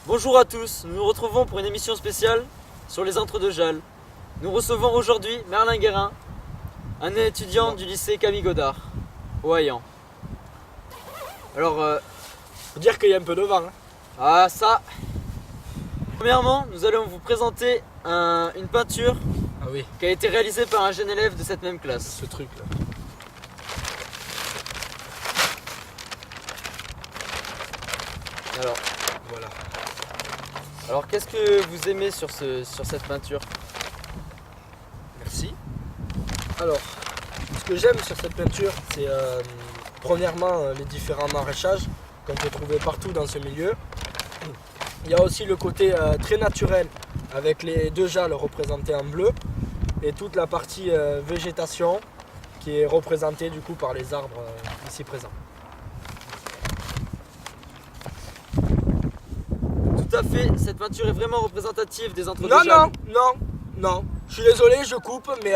Bonjour à tous, nous nous retrouvons pour une émission spéciale sur les intres de Jalles. Nous recevons aujourd'hui Merlin Guérin, un étudiant du lycée Camille Godard, au Hayan. Alors, Faut dire qu'il y a un peu de vent. Hein. ah ça. Premièrement, nous allons vous présenter une peinture Ah oui, qui a été réalisée par un jeune élève de cette même classe. ce truc là. Alors, Voilà. alors qu'est-ce que vous aimez sur cette peinture? Merci. Alors, ce que j'aime sur cette peinture, c'est premièrement les différents maraîchages qu'on peut trouver partout dans ce milieu. Il y a aussi le côté très naturel avec les deux jalles représentées en bleu et toute la partie végétation qui est représentée du coup par les arbres ici présents. Tout à fait, cette peinture est vraiment représentative des intres de Non, Jalles. non. Je suis désolé, je coupe, mais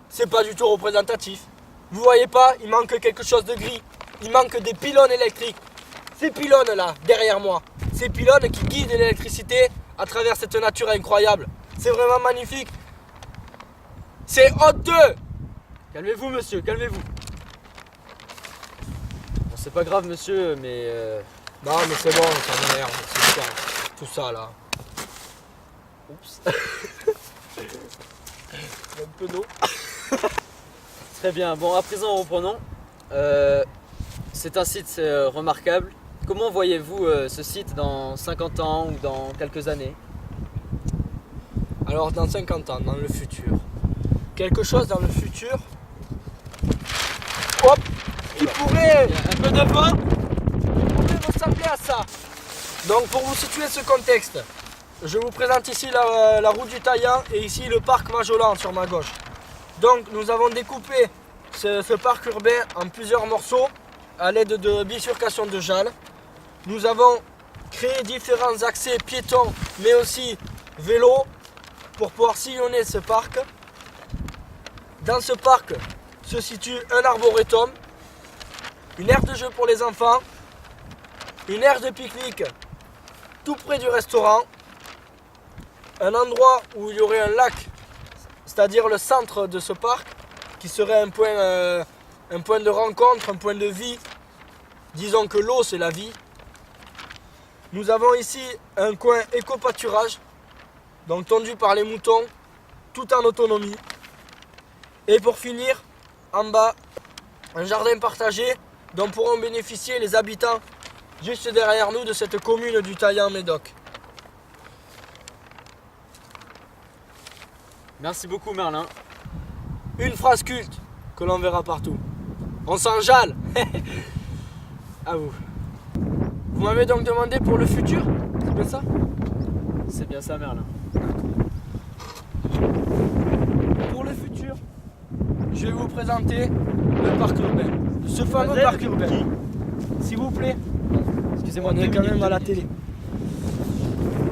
c'est pas du tout représentatif. Vous voyez pas, il manque quelque chose de gris. Il manque des pylônes électriques. Ces pylônes là, derrière moi, ces pylônes qui guident l'électricité à travers cette nature incroyable. C'est vraiment magnifique. C'est honteux. Calmez-vous monsieur, calmez-vous. Bon, c'est pas grave monsieur, mais Non, mais c'est bon, ça m'énerve. C'est ça, tout ça là. oups. Un peu d'eau. Très bien, bon à présent reprenons. C'est un site remarquable. Comment voyez-vous ce site dans 50 ans ou dans quelques années? Alors dans 50 ans, dans le futur. Quelque chose dans le futur. Hop, qui pourrait Un peu de vent. ressembler à ça. Donc pour vous situer ce contexte, je vous présente ici la route du Taillan et ici le parc Majolan sur ma gauche. Donc nous avons découpé ce parc urbain en plusieurs morceaux à l'aide de bifurcation de jalles. Nous avons créé différents accès piétons mais aussi vélos pour pouvoir sillonner ce parc. Dans ce parc se situe un arboretum, une aire de jeu pour les enfants, une aire de pique-nique tout près du restaurant, un endroit où il y aurait un lac, c'est-à-dire le centre de ce parc, qui serait un point de rencontre, un point de vie. Disons que l'eau c'est la vie. Nous avons ici un coin éco-pâturage, donc tondu par les moutons, tout en autonomie. Et pour finir, en bas, un jardin partagé dont pourront bénéficier les habitants juste derrière nous de cette commune du Taillan-Médoc. Merci beaucoup Merlin. Une phrase culte que l'on verra partout. On s'enjale. À vous. Vous m'avez donc demandé pour le futur, c'est bien ça? C'est bien ça Merlin. Pour le futur, je vais vous présenter le parc urbain. Ce fameux parc urbain. S'il vous plaît. Excusez-moi, On est quand même à la télé.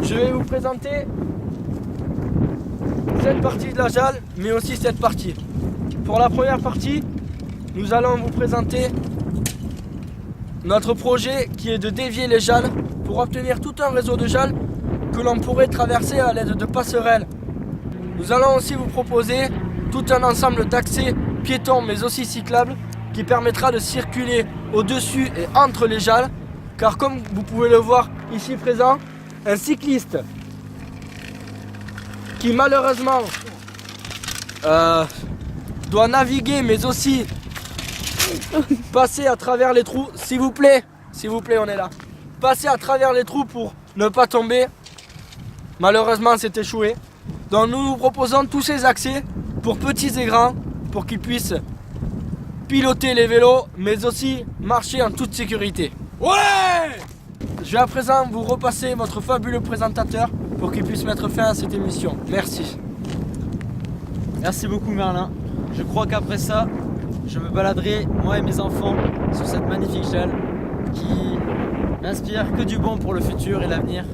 Je vais vous présenter cette partie de la Jalle, mais aussi cette partie. Pour la première partie, nous allons vous présenter notre projet qui est de dévier les Jalles pour obtenir tout un réseau de Jalles que l'on pourrait traverser à l'aide de passerelles. Nous allons aussi vous proposer tout un ensemble d'accès piétons mais aussi cyclables qui permettra de circuler au-dessus et entre les Jalles, car comme vous pouvez le voir ici présent, un cycliste qui malheureusement doit naviguer mais aussi passer à travers les trous, s'il vous plaît, on est là, passer à travers les trous pour ne pas tomber, malheureusement c'est échoué. Donc nous vous proposons tous ces accès pour petits et grands, pour qu'ils puissent piloter les vélos mais aussi marcher en toute sécurité. Ouais! Je vais à présent vous repasser votre fabuleux présentateur pour qu'il puisse mettre fin à cette émission. Merci. Merci beaucoup Merlin. Je crois qu'après ça, je me baladerai, moi et mes enfants, sur cette magnifique Jalle qui n'inspire que du bon pour le futur et l'avenir.